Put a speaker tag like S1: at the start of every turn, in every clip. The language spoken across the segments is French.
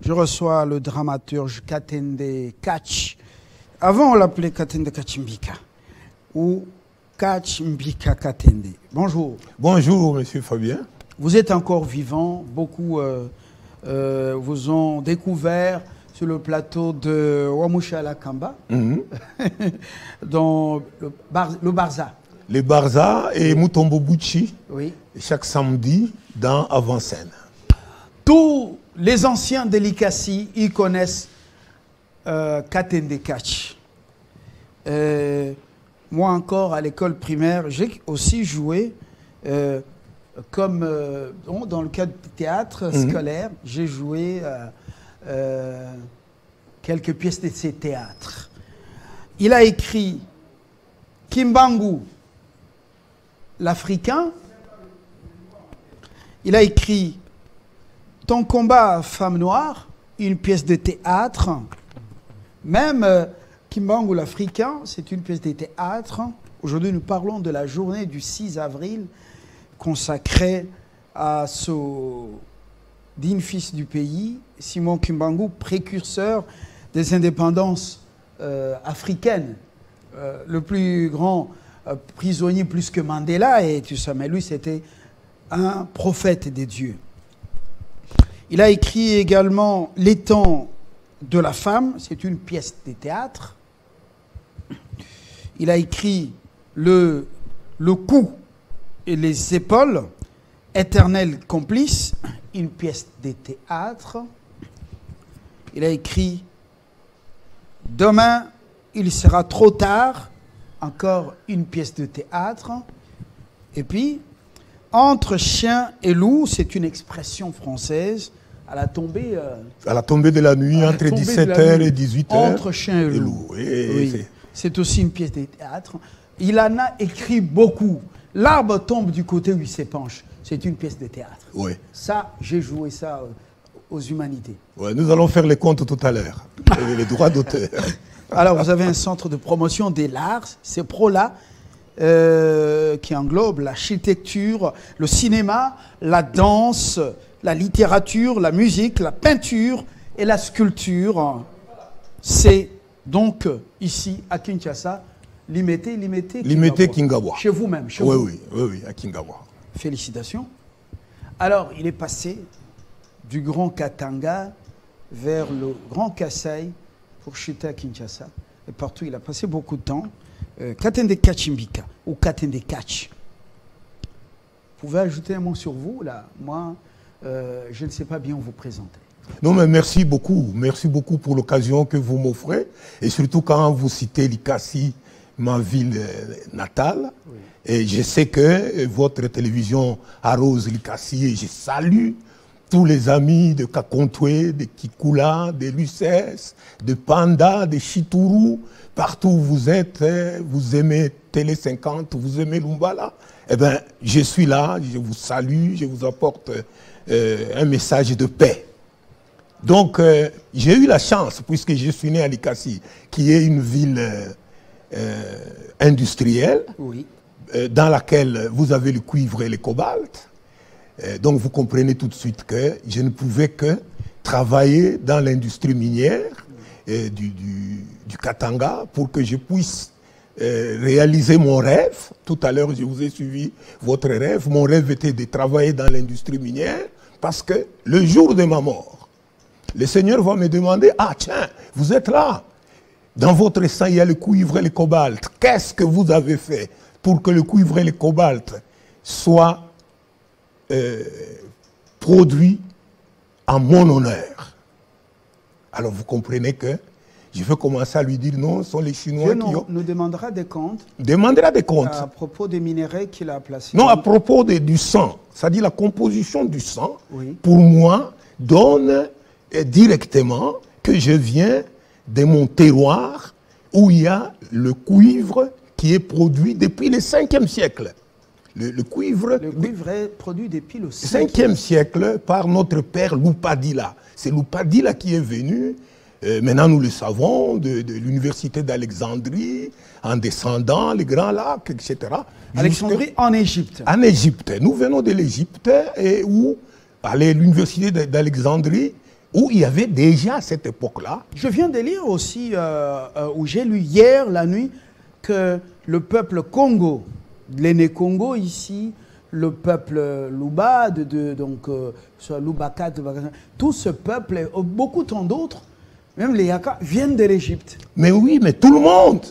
S1: Je reçois le dramaturge Katende Kach. Avant, on l'appelait Katende Kachimbika ou Kachimbika Katende. Bonjour.
S2: Bonjour, monsieur Fabien.
S1: Vous êtes encore vivant. Beaucoup vous ont découvert sur le plateau de Wamusha Lakamba, dans le Barza.
S2: Le Barza et Mutombo Bouchi,
S1: oui.
S2: Chaque samedi dans Avant-Scène.
S1: Tous les anciens de l'Ikassi, ils connaissent Katende Kach. Moi encore, à l'école primaire, j'ai aussi joué comme dans le cadre du théâtre scolaire, j'ai joué quelques pièces de ces théâtres. Il a écrit Kimbangu, l'Africain. Il a écrit Ton combat, femme noire, une pièce de théâtre. Même Kimbangu, l'Africain, c'est une pièce de théâtre. Aujourd'hui, nous parlons de la journée du 6 avril consacrée à ce digne fils du pays, Simon Kimbangu, précurseur des indépendances africaines. Le plus grand prisonnier plus que Mandela, et tout ça, mais lui, c'était un prophète des dieux. Il a écrit également L'étang de la femme, c'est une pièce de théâtre. Il a écrit Le cou et les épaules, Éternel complice, une pièce de théâtre. Il a écrit Demain, il sera trop tard, encore une pièce de théâtre. Et puis, Entre chien et loup, c'est une expression française à la tombée
S2: de la nuit, entre 17h et 18h.
S1: Entre chien et loup. Oui. C'est aussi une pièce de théâtre. Il en a écrit beaucoup. L'arbre tombe du côté où il s'épanche. C'est une pièce de théâtre.
S2: Oui.
S1: Ça, j'ai joué ça aux humanités.
S2: Ouais, nous allons faire les comptes tout à l'heure. Les droits d'auteur.
S1: Alors, vous avez un centre de promotion des arts, c'est ProLA, qui englobe l'architecture, le cinéma, la danse, la littérature, la musique, la peinture et la sculpture. C'est donc ici, à Kinshasa, Limete
S2: Kingawa.
S1: Chez vous-même, chez
S2: vous. Oui, à Kingawa.
S1: Félicitations. Alors, il est passé du Grand Katanga vers le Grand Kasaï pour chuter à Kinshasa. Et partout, il a passé beaucoup de temps. Katende Kachimbika ou Katende Kach. Vous pouvez ajouter un mot sur vous, là. Moi, je ne sais pas bien vous présenter.
S2: Non, mais merci beaucoup. Merci beaucoup pour l'occasion que vous m'offrez. Et surtout quand vous citez l'Ikassi, ma ville natale. Oui. Et je sais que votre télévision arrose l'Ikassi et je salue tous les amis de Kakontoué, de Kikula, de Lucès, de Panda, de Chitourou. Partout où vous êtes, vous aimez Télé 50, vous aimez Lumbala. Eh bien, je suis là, je vous salue, je vous apporte un message de paix. Donc, j'ai eu la chance, puisque je suis né à l'Ikassi, qui est une ville industrielle, oui. Dans laquelle vous avez le cuivre et le cobalt. Donc, vous comprenez tout de suite que je ne pouvais que travailler dans l'industrie minière du Katanga pour que je puisse réaliser mon rêve. Tout à l'heure, je vous ai suivi votre rêve. Mon rêve était de travailler dans l'industrie minière parce que le jour de ma mort, le Seigneur va me demander, ah tiens, vous êtes là. Dans votre sang, il y a le cuivre et le cobalt. Qu'est-ce que vous avez fait pour que le cuivre et le cobalt soient produits en mon honneur? Alors vous comprenez que je vais commencer à lui dire non, ce sont les Chinois qui ont...
S1: nous demandera des comptes.
S2: Demandera des comptes.
S1: À propos des minéraux qu'il a placés.
S2: Non, à propos du sang. C'est-à-dire la composition du sang,
S1: oui.
S2: Pour moi, donne directement que je viens de mon terroir où il y a le cuivre qui est produit depuis le 5e siècle. Le cuivre
S1: est produit depuis le
S2: 5e siècle par notre père Lupadila. C'est Lupadila qui est venu, maintenant nous le savons, de l'université d'Alexandrie, en descendant les Grands Lacs, etc.
S1: Alexandrie en Égypte.
S2: En Égypte. Nous venons de l'Égypte, où à l'université d'Alexandrie, où il y avait déjà à cette époque-là.
S1: Je viens de lire aussi, où j'ai lu hier, la nuit, que le peuple Congo, l'aîné Congo ici, le peuple Luba, donc Lubaka, tout ce peuple, et beaucoup tant d'autres, même les Yaka, viennent de l'Égypte.
S2: Mais oui, mais tout le monde,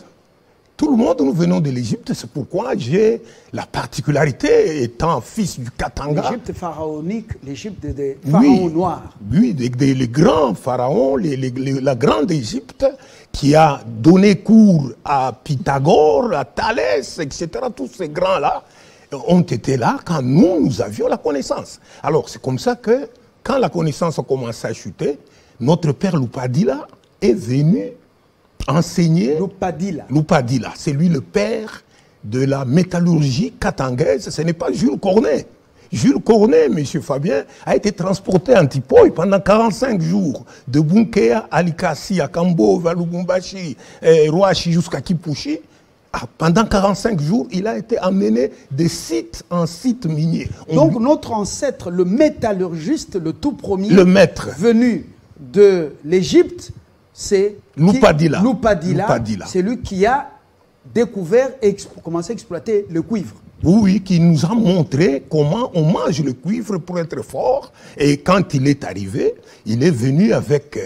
S2: nous venons de l'Égypte. C'est pourquoi j'ai la particularité, étant fils du Katanga.
S1: L'Égypte pharaonique, l'Égypte des pharaons noirs.
S2: Oui, les grands pharaons, la grande Égypte, qui a donné cours à Pythagore, à Thalès, etc. Tous ces grands-là ont été là quand nous avions la connaissance. Alors, c'est comme ça que, quand la connaissance a commencé à chuter, notre père Lupadila est venu enseigner. Lupadila, c'est lui le père de la métallurgie katangaise. Ce n'est pas Jules Cornet. Jules Cornet, M. Fabien, a été transporté à Antipoï pendant 45 jours, de Bunkea à Likasi, à Kambo, à Lubumbashi, Roachi jusqu'à Kipushi. Pendant 45 jours, il a été amené de site en site minier.
S1: Donc notre ancêtre, le métallurgiste, le tout premier,
S2: le maître
S1: venu de l'Égypte, c'est
S2: Lupadila.
S1: C'est lui qui a découvert et commencé à exploiter le cuivre.
S2: Oui, qui nous a montré comment on mange le cuivre pour être fort. Et quand il est arrivé, il est venu avec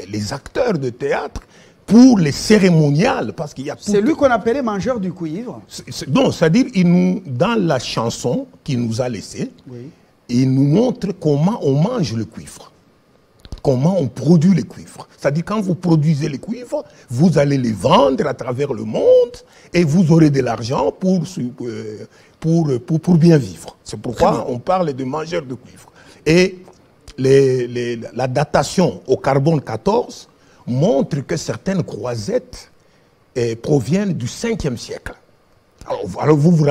S2: les acteurs de théâtre pour les cérémoniales. Parce qu'il y a
S1: c'est lui qu'on appelait mangeur du cuivre.
S2: Non, c'est-à-dire, dans la chanson qu'il nous a laissée, oui, il nous montre comment on mange le cuivre. Comment on produit le cuivre. C'est-à-dire, quand vous produisez le cuivre, vous allez les vendre à travers le monde et vous aurez de l'argent pour bien vivre. C'est pourquoi on parle de mangeurs de cuivre. Et la datation au carbone 14 montre que certaines croisettes proviennent du 5e siècle. Alors vous vous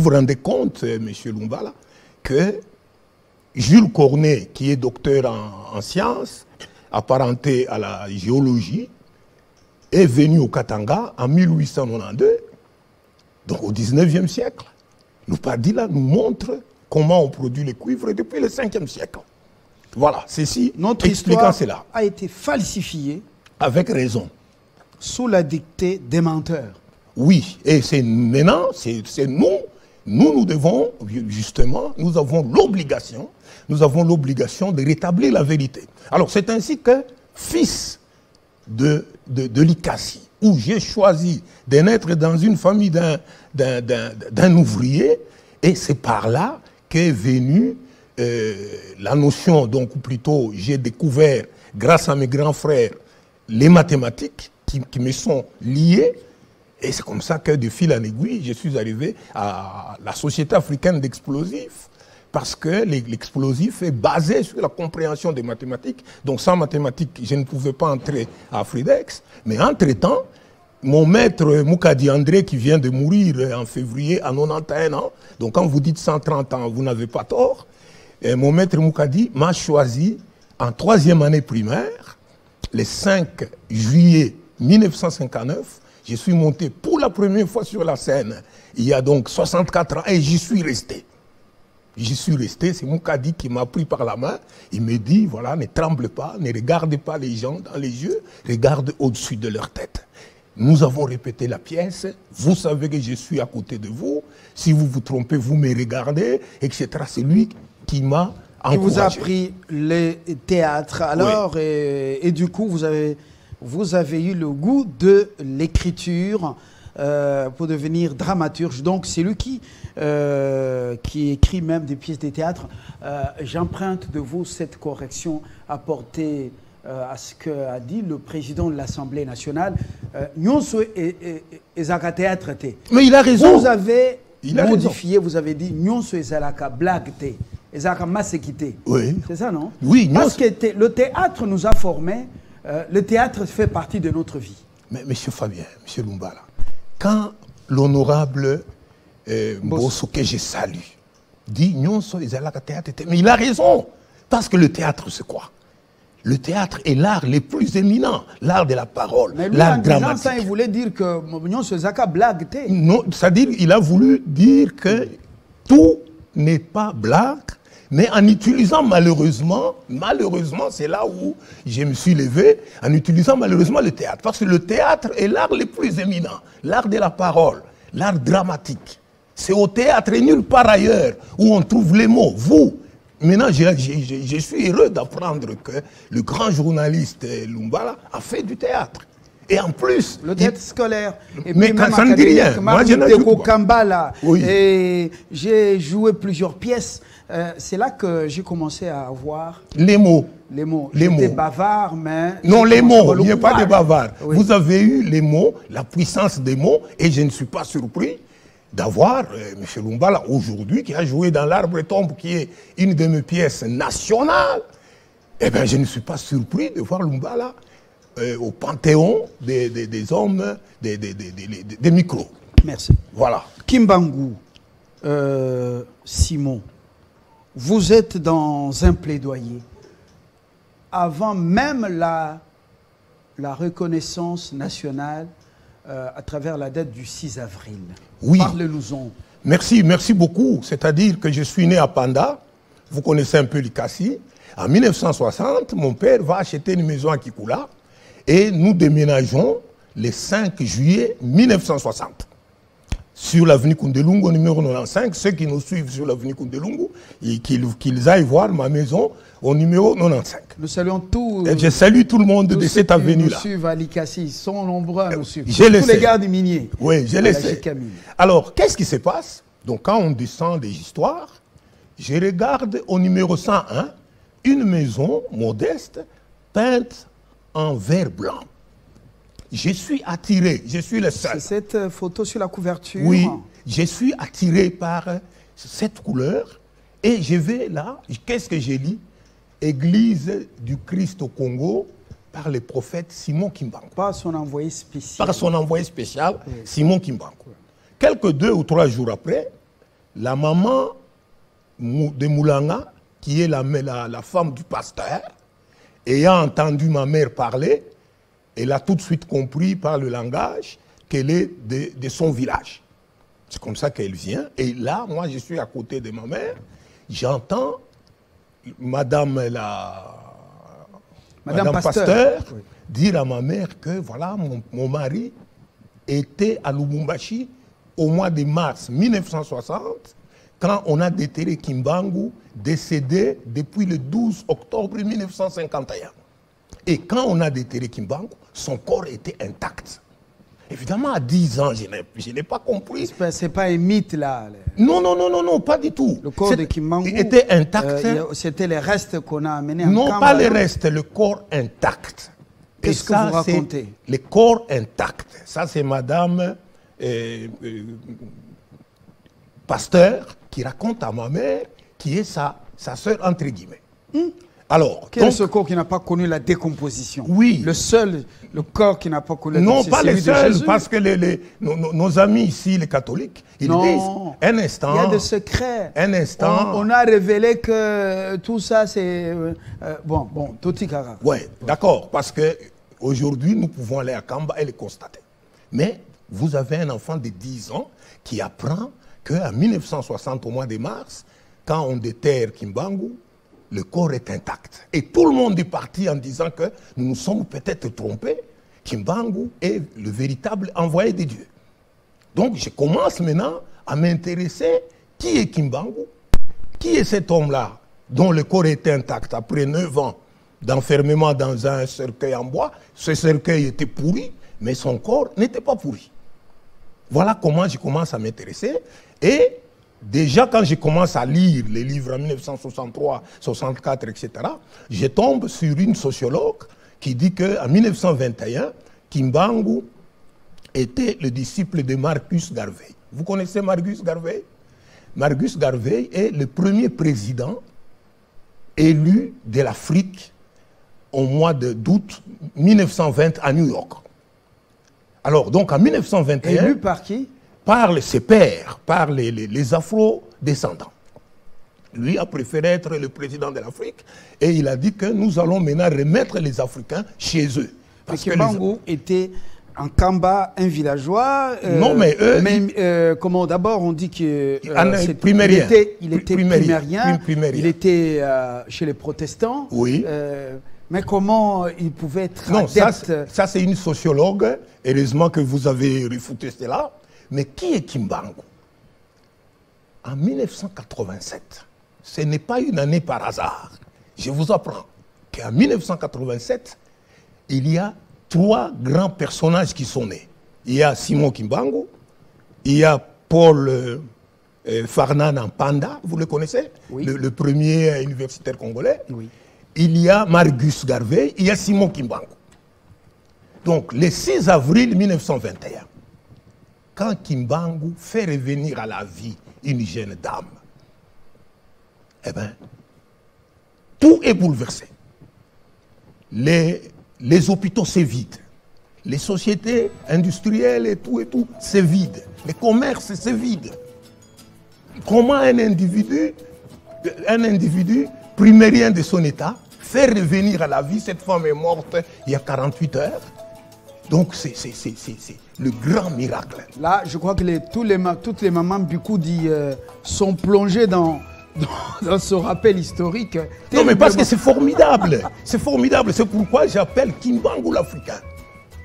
S2: rendez compte, M. Lumbala, que Jules Cornet, qui est docteur en sciences, apparenté à la géologie, est venu au Katanga en 1892, donc au 19e siècle. Lupadila nous montre comment on produit le cuivre depuis le 5e siècle. Voilà, ceci
S1: notre histoire a été falsifiée.
S2: Avec raison.
S1: Sous la dictée des menteurs.
S2: Oui, et c'est maintenant, c'est nous devons, justement, nous avons l'obligation de rétablir la vérité. Alors c'est ainsi que, fils de Likasi, où j'ai choisi de naître dans une famille d'un ouvrier, et c'est par là qu'est venue la notion, donc plutôt j'ai découvert, grâce à mes grands frères, les mathématiques qui me sont liées. Et c'est comme ça que, de fil en aiguille, je suis arrivé à la Société africaine d'explosifs, parce que l'explosif est basé sur la compréhension des mathématiques. Donc sans mathématiques, je ne pouvais pas entrer à Afridex. Mais entre-temps, mon maître Moukadi André, qui vient de mourir en février à 91 ans, donc quand vous dites 130 ans, vous n'avez pas tort, et mon maître Moukadi m'a choisi en 3e année primaire, le 5 juillet 1959, je suis monté pour la première fois sur la scène, il y a donc 64 ans, et j'y suis resté. J'y suis resté, c'est Moukadi qui m'a pris par la main, il me dit, voilà, ne tremble pas, ne regardez pas les gens dans les yeux, regarde au-dessus de leur tête. Nous avons répété la pièce, vous savez que je suis à côté de vous, si vous vous trompez, vous me regardez, etc. C'est lui qui m'a encouragé.
S1: Qui vous a appris le théâtre, alors, oui. et du coup, vous avez eu le goût de l'écriture pour devenir dramaturge. Donc, c'est lui qui écrit même des pièces de théâtre. J'emprunte de vous cette correction apportée à ce qu'a dit le président de l'Assemblée nationale.
S2: Mais il a raison.
S1: Vous avez modifié, vous avez dit Nyonso ezalaka blagte, ezalaka masekite.
S2: Oui.
S1: C'est ça, non?
S2: Oui.
S1: Parce que le théâtre nous a formés. Le théâtre fait partie de notre vie.
S2: Mais M. Fabien, M. Lumbala, quand l'honorable Bosso, que je salue, dit Nyonso ezalaka théâtre, mais il a raison. Parce que le théâtre, c'est quoi? Le théâtre est l'art le plus éminent, l'art de la parole, l'art dramatique.
S1: Ça, il voulait dire que Nyonso ezalaka blagte.
S2: Non, c'est-à-dire il a voulu dire que tout n'est pas blague, Mais en utilisant malheureusement, c'est là où je me suis levé, en utilisant malheureusement le théâtre. Parce que le théâtre est l'art le plus éminent, l'art de la parole, l'art dramatique. C'est au théâtre et nulle part ailleurs où on trouve les mots. Vous, maintenant, je suis heureux d'apprendre que le grand journaliste Lumbala a fait du théâtre. Et en plus...
S1: Le théâtre scolaire. Et
S2: mais
S1: puis
S2: quand
S1: même
S2: ça ne dit rien. Moi, je n'ajoute pas.
S1: Kambala.
S2: Oui.
S1: Et j'ai joué plusieurs pièces. C'est là que j'ai commencé à avoir...
S2: Les mots.
S1: Les mots.
S2: Les
S1: J'étais
S2: mots.
S1: bavard, mais...
S2: Non, les mots. Il n'y a pas de bavard.
S1: Oui.
S2: Vous avez eu les mots, la puissance des mots, et je ne suis pas surpris d'avoir M. Lumbala aujourd'hui, qui a joué dans L'Arbre tombe, qui est une de mes pièces nationales. Eh bien, je ne suis pas surpris de voir Lumbala au panthéon des hommes, des micros.
S1: Merci.
S2: Voilà.
S1: Kimbangu, Simon, vous êtes dans un plaidoyer. Avant même la reconnaissance nationale à travers la date du 6 avril.
S2: Oui.
S1: Parlez-nous-en.
S2: Merci beaucoup. C'est-à-dire que je suis né à Panda. Vous connaissez un peu l'Ikassi. En 1960, mon père va acheter une maison à Kikula et nous déménageons le 5 juillet 1960 sur l'avenue Kundelungu, numéro 95. Ceux qui nous suivent sur l'avenue Kundelungu, qu'ils aillent voir ma maison au numéro 95.
S1: Nous saluons tous.
S2: Je salue tout le monde de cette avenue-là.
S1: Nous suivent à l'Ikassi, ils sont nombreux à nous suivre.
S2: Je le
S1: tous
S2: sais.
S1: les gardes miniers.
S2: Oui, je le sais.
S1: Camille.
S2: Alors, qu'est-ce qui se passe? Donc, quand on descend des histoires, je regarde au numéro 101 une maison modeste peinte en vert blanc. Je suis attiré, je suis le seul.
S1: C'est cette photo sur la couverture.
S2: Oui, je suis attiré par cette couleur et je vais là, qu'est-ce que j'ai lu? Église du Christ au Congo par le prophète Simon Kimbangu.
S1: Par son envoyé spécial.
S2: Par son envoyé spécial, oui. Simon Kimbangu. Quelques 2 ou 3 jours après, la maman de Moulanga, qui est la femme du pasteur, ayant entendu ma mère parler, elle a tout de suite compris par le langage qu'elle est de son village. C'est comme ça qu'elle vient. Et là, moi, je suis à côté de ma mère. J'entends Madame Pasteur oui. dire à ma mère que voilà, mon mari était à Lubumbashi au mois de mars 1960 quand on a déterré Kimbangu, décédé depuis le 12 octobre 1951. Et quand on a déterré Kimbangu, son corps était intact. Évidemment, à 10 ans, je n'ai pas compris.
S1: C'est pas un mythe, là.
S2: Non, pas du tout.
S1: Le corps de Kimbangu
S2: était intact.
S1: C'était les restes qu'on a amenés en
S2: Non,
S1: Kamba,
S2: pas les restes, le corps intact.
S1: Qu'est-ce que vous racontez?
S2: Le corps intact. Ça, c'est Madame Pasteur qui raconte à ma mère, qui est sa sœur, entre guillemets. Alors,
S1: quel est ce corps qui n'a pas connu la décomposition?
S2: Oui.
S1: Le corps qui n'a pas connu la
S2: décomposition. Non, pas le seul, parce que nos amis ici, les catholiques, ils disent, un instant.
S1: Il y a des secrets.
S2: Un instant.
S1: On a révélé que tout ça, c'est... bon, Totikara.
S2: Oui, d'accord, parce qu'aujourd'hui, nous pouvons aller à Kamba et le constater. Mais vous avez un enfant de 10 ans qui apprend qu'en 1960, au mois de mars, quand on déterre Kimbangu, le corps est intact. Et tout le monde est parti en disant que nous nous sommes peut-être trompés. Kimbangu est le véritable envoyé de Dieu. Donc je commence maintenant à m'intéresser. Qui est Kimbangu? Qui est cet homme-là dont le corps est intact après 9 ans d'enfermement dans un cercueil en bois? Ce cercueil était pourri, mais son corps n'était pas pourri. Voilà comment je commence à m'intéresser. Et déjà, quand je commence à lire les livres en 1963, 64, etc., je tombe sur une sociologue qui dit qu'en 1921, Kimbangu était le disciple de Marcus Garvey. Vous connaissez Marcus Garvey? Marcus Garvey est le premier président élu de l'Afrique au mois d'août 1920 à New York. Alors, donc en 1921...
S1: Élu par qui?
S2: Par ses pairs, par les afro-descendants. Lui a préféré être le président de l'Afrique et il a dit que nous allons maintenant remettre les Africains chez eux.
S1: Parce que Kimbangu était En Kamba, un villageois.
S2: Non, mais eux.
S1: Comment d'abord on dit que.
S2: Primérien.
S1: Il était primérien. Il était chez les protestants.
S2: Oui.
S1: Mais comment il pouvait être
S2: non,
S1: adepte?
S2: Ça c'est une sociologue. Heureusement que vous avez réfuté cela. Mais qui est Kimbangu? En 1987, ce n'est pas une année par hasard. Je vous apprends qu'en 1987, il y a 3 grands personnages qui sont nés. Il y a Simon Kimbangu, il y a Paul Farnan Panda, vous le connaissez,
S1: oui.
S2: le premier universitaire congolais.
S1: Oui.
S2: Il y a Margus Garvey, il y a Simon Kimbangu. Donc, le 6 avril 1921, quand Kimbangu fait revenir à la vie une jeune dame, eh bien, tout est bouleversé. Les hôpitaux se vident. Les sociétés industrielles et tout se vident. Les commerces se vident. Comment un individu primérien de son état fait revenir à la vie, cette femme est morte il y a 48 heures. Donc c'est le grand miracle.
S1: Là, je crois que toutes les mamans Bikoudi sont plongées dans ce rappel historique.
S2: Non, mais parce que c'est formidable. C'est formidable. C'est pourquoi j'appelle Kimbangu l'Africain.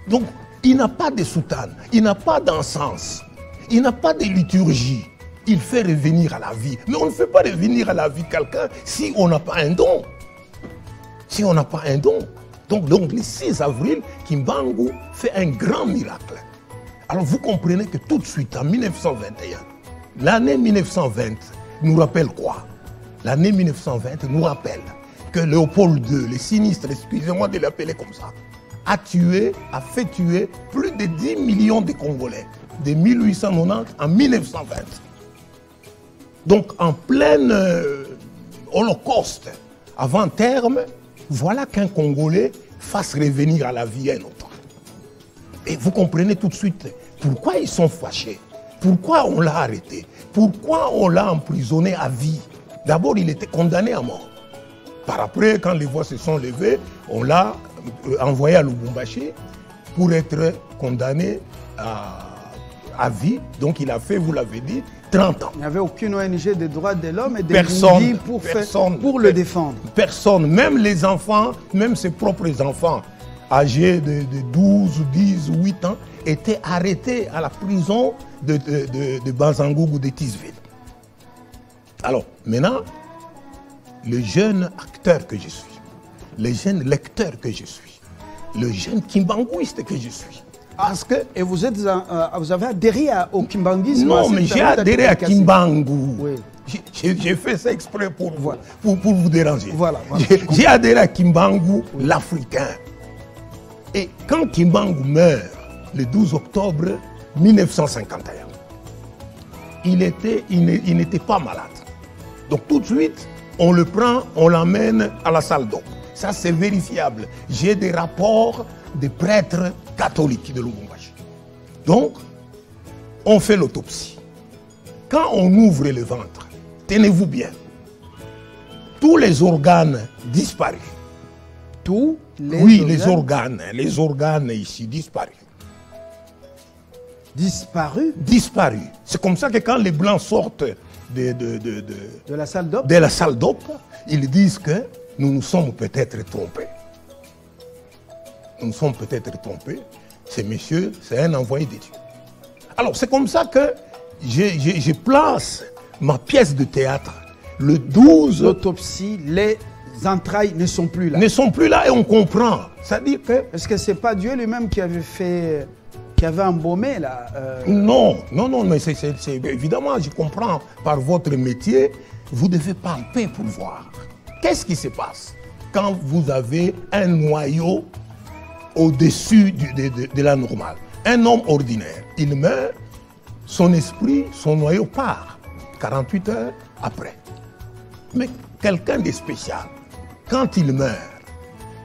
S2: Donc, il n'a pas de soutane, il n'a pas d'encens, il n'a pas de liturgie. Il fait revenir à la vie. Mais on ne fait pas revenir à la vie quelqu'un si on n'a pas un don. Si on n'a pas un don. Donc, le 6 avril, Kimbangu fait un grand miracle. Alors, vous comprenez que tout de suite, en 1921, l'année 1920 nous rappelle quoi? L'année 1920 nous rappelle que Léopold II, le sinistre, excusez-moi de l'appeler comme ça, a fait tuer plus de 10 millions de Congolais de 1890 en 1920. Donc, en plein holocauste, avant terme, voilà qu'un Congolais fasse revenir à la vie un autre. Et vous comprenez tout de suite pourquoi ils sont fâchés, pourquoi on l'a arrêté, pourquoi on l'a emprisonné à vie. D'abord, il était condamné à mort. Par après, quand les voix se sont levées, on l'a envoyé à Lubumbashi pour être condamné à vie. Donc, il a fait, vous l'avez dit, 30 ans.
S1: Il n'y avait aucune ONG des droits de l'homme et des Burundi pour le défendre.
S2: Personne, même les enfants, même ses propres enfants, âgés de 12, 10, 8 ans, étaient arrêtés à la prison de Bazangougou de Tisville. Alors, maintenant, le jeune acteur que je suis, le jeune lecteur que je suis, le jeune kimbanguiste que je suis. Parce que,
S1: et vous avez adhéré au kimbanguisme?
S2: Non, mais j'ai adhéré à Kimbangu. Oui. J'ai fait ça exprès pour vous déranger.
S1: Voilà.
S2: J'ai adhéré à Kimbangu, l'Africain. Et quand Kimbangu meurt, le 12 octobre 1951, il n'était pas malade. Donc tout de suite, on le prend, on l'emmène à la salle d'eau. Ça, c'est vérifiable. J'ai des rapports des prêtres catholiques de Lubumbashi. Donc, on fait l'autopsie. Quand on ouvre le ventre, tenez-vous bien, tous les organes disparus.
S1: Tous les
S2: organes? Les organes ici disparus.
S1: Disparus?
S2: Disparus. C'est comme ça que quand les Blancs sortent de
S1: la salle d'op,
S2: ils disent que nous nous sommes peut-être trompés. Nous nous sommes peut-être trompés. Ce monsieur, c'est un envoyé de Dieu. Alors, c'est comme ça que je place ma pièce de théâtre le 12.
S1: L'autopsie, les entrailles ne sont plus là.
S2: Ne sont plus là et on comprend. C'est-à-dire que...
S1: Est-ce que ce n'est pas Dieu lui-même qui avait embaumé là
S2: Non, mais c'est évidemment, je comprends, par votre métier, vous devez palper pour voir. Qu'est-ce qui se passe quand vous avez un noyau au-dessus de la normale? Un homme ordinaire, il meurt, son esprit, son noyau part 48 heures après. Mais quelqu'un de spécial, quand il meurt,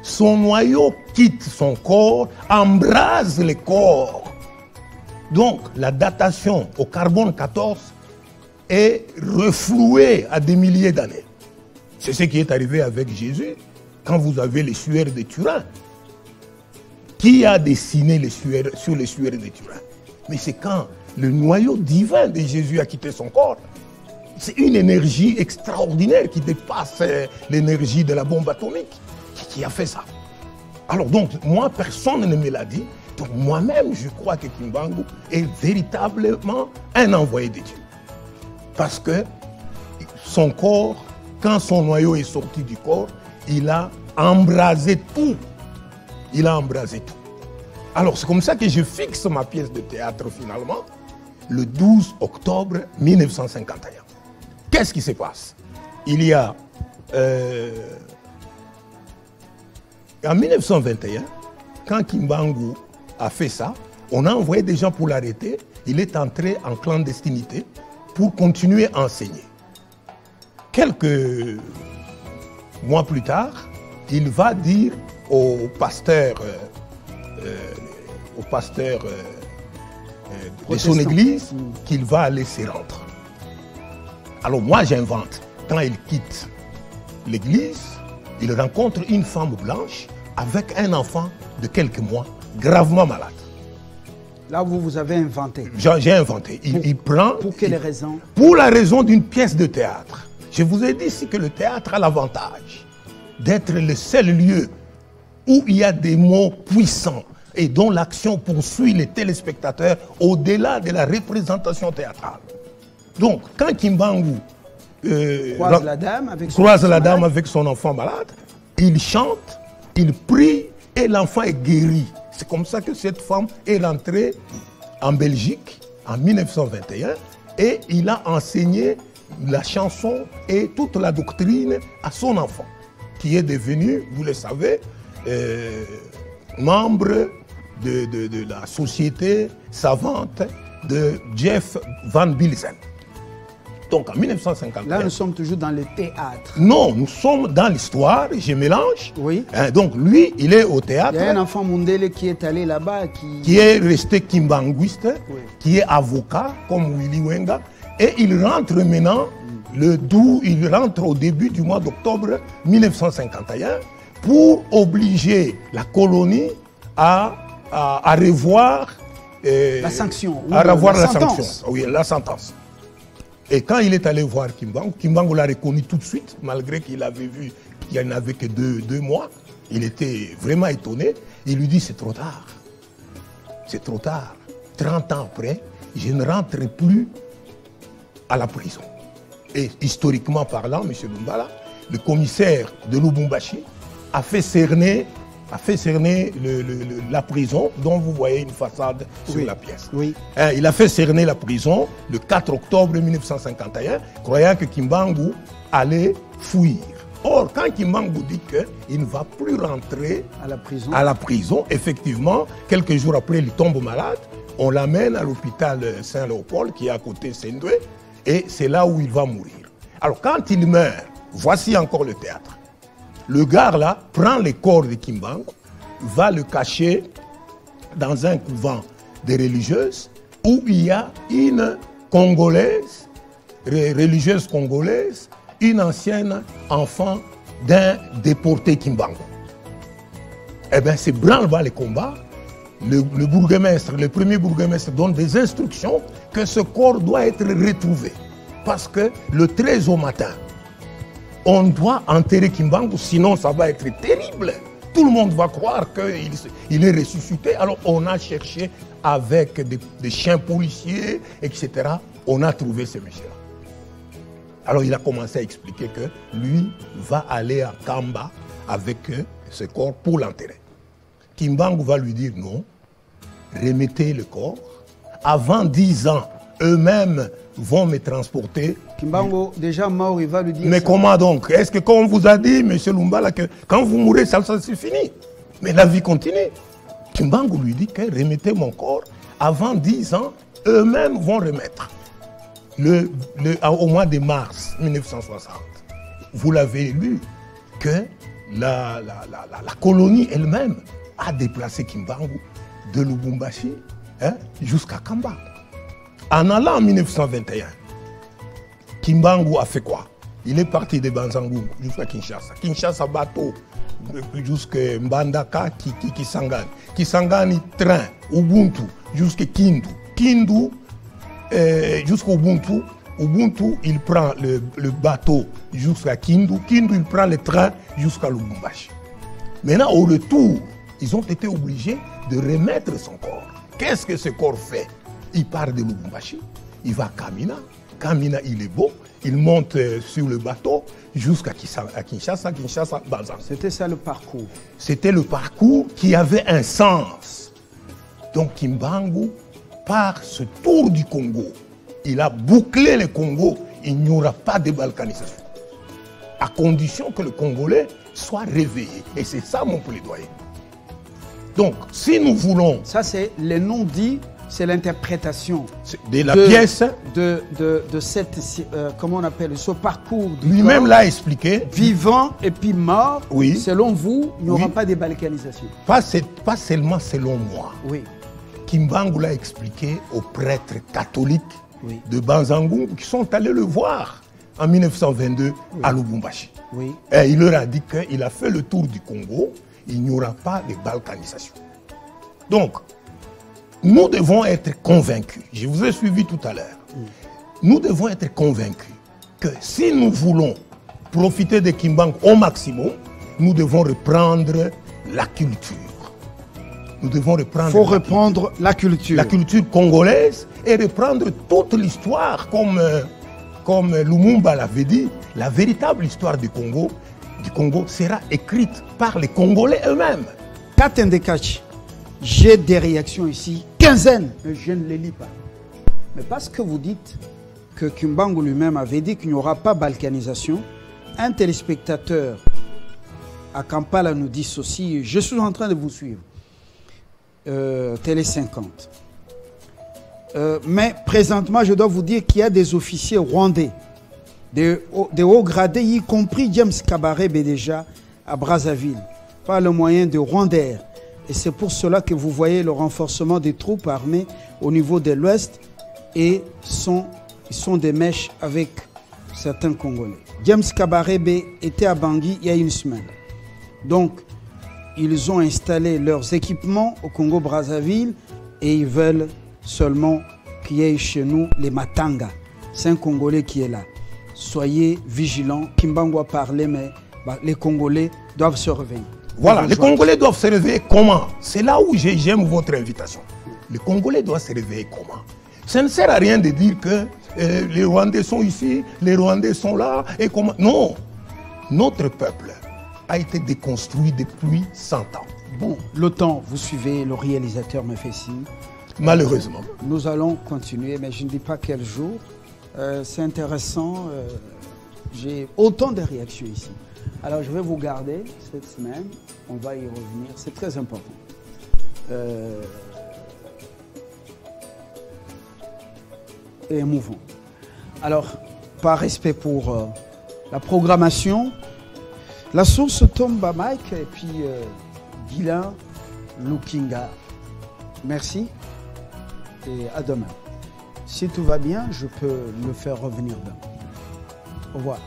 S2: son noyau quitte son corps, embrase le corps. Donc la datation au carbone 14 est reflouée à des milliers d'années. C'est ce qui est arrivé avec Jésus quand vous avez les suaires de Turin Qui a dessiné sur les suaires de Turin? Mais c'est quand le noyau divin de Jésus a quitté son corps. C'est une énergie extraordinaire qui dépasse l'énergie de la bombe atomique qui a fait ça. Alors donc, moi, personne ne me l'a dit. Donc moi-même, je crois que Kimbangu est véritablement un envoyé de Dieu. Parce que son corps, quand son noyau est sorti du corps, il a embrasé tout. Il a embrasé tout. Alors c'est comme ça que je fixe ma pièce de théâtre finalement, le 12 octobre 1951. Qu'est-ce qui se passe? Il y a... en 1921, quand Kimbangu a fait ça, on a envoyé des gens pour l'arrêter. Il est entré en clandestinité pour continuer à enseigner. Quelques mois plus tard, il va dire au pasteur de son église qu'il va aller se rendre. Alors moi j'invente. Quand il quitte l'église, il rencontre une femme blanche avec un enfant de quelques mois, gravement malade.
S1: Là, vous avez inventé.
S2: J'ai inventé. Il prend...
S1: Pour quelle raison?
S2: Pour la raison d'une pièce de théâtre. Je vous ai dit ici que le théâtre a l'avantage d'être le seul lieu où il y a des mots puissants et dont l'action poursuit les téléspectateurs au-delà de la représentation théâtrale. Donc, quand Kimbangu
S1: croise la dame avec son enfant malade,
S2: il chante, il prie et l'enfant est guéri. C'est comme ça que cette femme est rentrée en Belgique en 1921 et il a enseigné la chanson et toute la doctrine à son enfant, qui est devenu, vous le savez, membre de la société savante de Jeff Van Bilsen. Donc en 1951...
S1: Là, nous sommes toujours dans le théâtre.
S2: Non, nous sommes dans l'histoire, je mélange.
S1: Oui.
S2: Donc lui, il est au théâtre.
S1: Il y a un enfant Mundele qui est allé là-bas.
S2: Qui est resté kimbanguiste,
S1: oui,
S2: qui est avocat, comme Willy Wenga. Et il rentre maintenant, il rentre au début du mois d'octobre 1951 pour obliger la colonie à revoir...
S1: la sanction.
S2: À revoir la sanction. Oui, la sentence. Et quand il est allé voir Kimbangu, Kimbangu l'a reconnu tout de suite, malgré qu'il avait vu qu'il n'y en avait que deux mois. Il était vraiment étonné. Il lui dit, c'est trop tard. C'est trop tard. 30 ans après, je ne rentrerai plus à la prison. Et historiquement parlant, M. Lumbala, le commissaire de Lubumbashi a fait cerner la prison dont vous voyez une façade sur la pièce.
S1: Oui.
S2: Il a fait cerner la prison le 4 octobre 1951, croyant que Kimbangu allait fuir. Or, quand Kimbangu dit qu'il ne va plus rentrer à la prison, effectivement, quelques jours après, il tombe malade. On l'amène à l'hôpital Saint-Léopold, qui est à côté de Saint-Doué, et c'est là où il va mourir. Alors, quand il meurt, voici encore le théâtre. Le gars là prend le corps de Kimbangu, va le cacher dans un couvent de religieuses où il y a une Congolaise, religieuse congolaise, une ancienne enfant d'un déporté Kimbangu. Eh bien, c'est branle-bas le combat. Le premier bourgmestre donne des instructions que ce corps doit être retrouvé. Parce que le 13 au matin, on doit enterrer Kimbangu, sinon ça va être terrible. Tout le monde va croire qu'il est ressuscité. Alors on a cherché avec des chiens policiers, etc. On a trouvé ce monsieur-là. Alors il a commencé à expliquer que lui va aller à Kamba avec ce corps pour l'enterrer. Kimbangu va lui dire non, remettez le corps. Avant 10 ans, eux-mêmes vont me transporter.
S1: Kimbangu, déjà mort, il va lui dire...
S2: Mais ça. Comment donc? Est-ce que comme on vous a dit, M. Lumbala, que quand vous mourrez, ça c'est fini? Mais la vie continue. Kimbangu lui dit que remettez mon corps. Avant 10 ans, eux-mêmes vont remettre. Au mois de mars 1960, vous l'avez lu, que la colonie elle-même a déplacé Kimbangu de Lubumbashi jusqu'à Kamba. En allant en 1921, Kimbangu a fait quoi? Il est parti de Banzangu jusqu'à Kinshasa. Kinshasa, bateau jusqu'à Mbandaka, Kisangani. Kisangani, train, Ubuntu, jusqu'à Kindu. Kindu, jusqu'à Ubuntu. Ubuntu, il prend le bateau jusqu'à Kindu. Kindu, il prend le train jusqu'à Lubumbashi. Maintenant, au retour, ils ont été obligés de remettre son corps. Qu'est-ce que ce corps fait? Il part de Lubumbashi, il va à Kamina. Kamina, il est beau. Il monte sur le bateau jusqu'à Kinshasa, Bazan.
S1: C'était ça le parcours.
S2: C'était le parcours qui avait un sens. Donc Kimbangu, par ce tour du Congo, il a bouclé le Congo. Il n'y aura pas de balkanisation. À condition que le Congolais soit réveillé. Et c'est ça mon plaidoyer. Donc, si nous voulons...
S1: Ça, c'est le non-dit, c'est l'interprétation
S2: de la pièce
S1: de cette, comment on appelle, ce parcours.
S2: Lui-même l'a expliqué.
S1: Vivant et puis mort.
S2: Oui.
S1: Selon vous, il n'y aura pas de balkanisation.
S2: Pas seulement selon moi.
S1: Oui.
S2: Kimbangu l'a expliqué aux prêtres catholiques de Banzangu qui sont allés le voir en 1922 à Lubumbashi.
S1: Oui.
S2: Et il leur a dit qu'il a fait le tour du Congo, il n'y aura pas de balkanisation. Donc, nous devons être convaincus, je vous ai suivi tout à l'heure, nous devons être convaincus que si nous voulons profiter de Kimbangu au maximum, nous devons reprendre la culture. Nous devons reprendre. Il
S1: faut reprendre la culture.
S2: La culture congolaise et reprendre toute l'histoire comme Lumumba l'avait dit. La véritable histoire du Congo sera écrite par les Congolais eux-mêmes.
S1: Katendekachi, j'ai des réactions ici, quinzaine, mais je ne les lis pas. Mais parce que vous dites que Kimbangu lui-même avait dit qu'il n'y aura pas balkanisation, un téléspectateur à Kampala nous dit ceci, je suis en train de vous suivre. Télé 50. Mais présentement, je dois vous dire qu'il y a des officiers rwandais, des hauts gradés, y compris James Kabarebe déjà à Brazzaville, par le moyen de Rwandair. Et c'est pour cela que vous voyez le renforcement des troupes armées au niveau de l'Ouest et ils sont des mèches avec certains Congolais. James Kabarebe était à Bangui il y a une semaine. Donc, ils ont installé leurs équipements au Congo-Brazzaville et ils veulent seulement qu'il y ait chez nous les Matanga. C'est un Congolais qui est là. Soyez vigilants. Kimbangu a parlé, mais les Congolais doivent se réveiller.
S2: Voilà, les Congolais doivent se réveiller comment? C'est là où j'aime votre invitation. Les Congolais doivent se réveiller comment? Ça ne sert à rien de dire que les Rwandais sont ici, les Rwandais sont là, et comment? Non, notre peuple a été déconstruit depuis 100 ans.
S1: Bon, le temps, vous suivez, le réalisateur me fait signe.
S2: Malheureusement.
S1: Nous allons continuer, mais je ne dis pas quel jour. C'est intéressant, j'ai autant de réactions ici. Alors je vais vous garder cette semaine, on va y revenir, c'est très important. Et émouvant. Alors, par respect pour la programmation, la source Tomba Mike et puis Dylan Lukinga. Merci et à demain. Si tout va bien, je peux le faire revenir demain. Au revoir.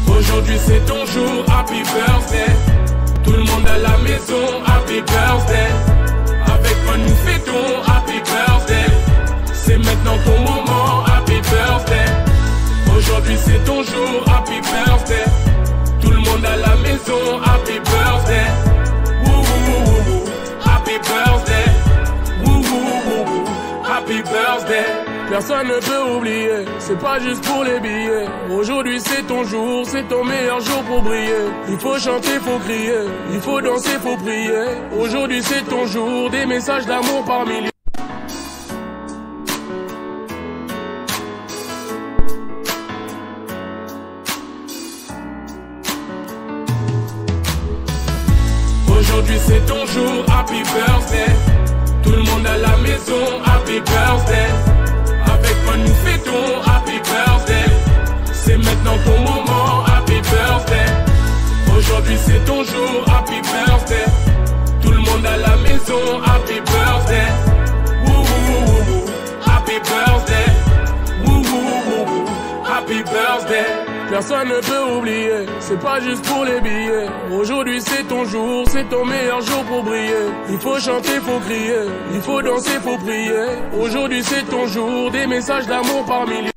S3: Aujourd'hui c'est ton jour, happy birthday. Tout le monde à la maison, happy birthday. Avec moi nous fêtons, happy birthday. C'est maintenant ton moment, happy birthday. Aujourd'hui c'est ton jour, happy birthday. Tout le monde à la maison, happy birthday. Woo woo woo woo, happy birthday. Woo woo woo woo, happy birthday. Personne ne peut oublier, c'est pas juste pour les billets. Aujourd'hui c'est ton jour, c'est ton meilleur jour pour briller. Il faut chanter, faut crier, il faut danser, faut prier. Aujourd'hui c'est ton jour, des messages d'amour par milliers. Aujourd'hui c'est ton jour, happy birthday. Tout le monde à la maison, happy birthday. Avec moi nous fêtons, happy birthday. C'est maintenant ton moment, happy birthday. Aujourd'hui c'est ton jour, happy birthday. Tout le monde à la maison. happy birthday. Personne ne peut oublier, c'est pas juste pour les billets. Aujourd'hui c'est ton jour, c'est ton meilleur jour pour briller. Il faut chanter, faut crier, il faut danser, faut prier. Aujourd'hui c'est ton jour, des messages d'amour par milliers.